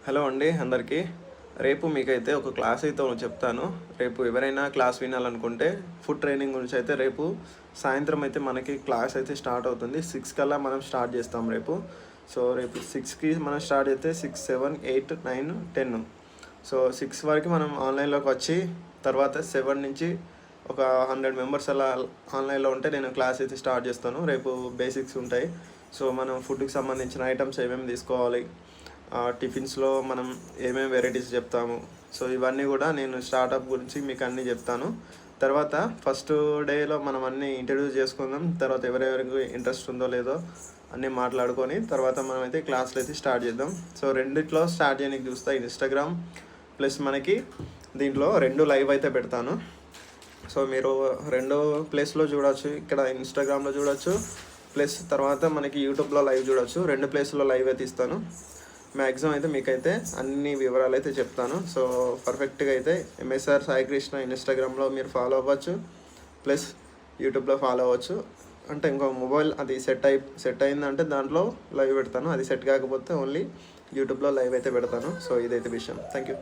Hello అండి అందరికీ. రేపు మీకైతే ఒక క్లాస్ అయితే చెప్తాను. రేపు ఎవరైనా క్లాస్ వినాలనుకుంటే ఫుడ్ ట్రైనింగ్ గురించి అయితే రేపు సాయంత్రం అయితే మనకి క్లాస్ అయితే స్టార్ట్ అవుతుంది. 6 కల్లా మనం స్టార్ట్ చేస్తాం రేపు. సో రేపు 6కి మనం స్టార్ట్ అయితే 6, 7, 8, 9, 10. సో 6 వరకు మనం ఆన్లైన్లోకి వచ్చి తర్వాత 7 నుంచి ఒక 100 మెంబర్స్ అలా ఆన్లైన్లో ఉంటే నేను క్లాస్ అయితే స్టార్ట్ చేస్తాను. రేపు బేసిక్స్ ఉంటాయి. సో మనం ఫుడ్కి సంబంధించిన ఐటమ్స్ ఏమేమి తీసుకోవాలి, టిఫిన్స్లో మనం ఏమేమి వెరైటీస్ చెప్తాము. సో ఇవన్నీ కూడా నేను స్టార్టప్ గురించి మీకు అన్నీ చెప్తాను. తర్వాత ఫస్ట్ డేలో మనం అన్నీ ఇంట్రడ్యూస్ చేసుకుందాం. తర్వాత ఎవరెవరికి ఇంట్రెస్ట్ ఉందో లేదో అన్నీ మాట్లాడుకొని తర్వాత మనమైతే క్లాసులు అయితే స్టార్ట్ చేద్దాం. సో రెండిట్లో స్టార్ట్ చేయడానికి చూస్తా. ఇన్స్టాగ్రామ్ ప్లస్ మనకి దీంట్లో 2 లైవ్ అయితే పెడతాను. సో మీరు 2 ప్లేస్లో చూడవచ్చు. ఇక్కడ ఇన్స్టాగ్రామ్లో చూడవచ్చు, ప్లస్ తర్వాత మనకి యూట్యూబ్లో లైవ్ చూడవచ్చు. 2 ప్లేస్లో లైవ్ అయితే ఇస్తాను. మ్యాక్సిమం అయితే మీకైతే అన్ని వివరాలు అయితే చెప్తాను. సో పర్ఫెక్ట్గా అయితే ఎంఎస్ఆర్ సాయి కృష్ణ ఇన్స్టాగ్రామ్లో మీరు ఫాలో అవ్వచ్చు, ప్లస్ యూట్యూబ్లో ఫాలో అవ్వచ్చు. అంటే ఇంకో మొబైల్ అది సెట్ అయిందంటే దాంట్లో లైవ్ పెడతాను. అది సెట్ కాకపోతే ఓన్లీ యూట్యూబ్లో లైవ్ అయితే పెడతాను. సో ఇదైతే విషయం. Thank you.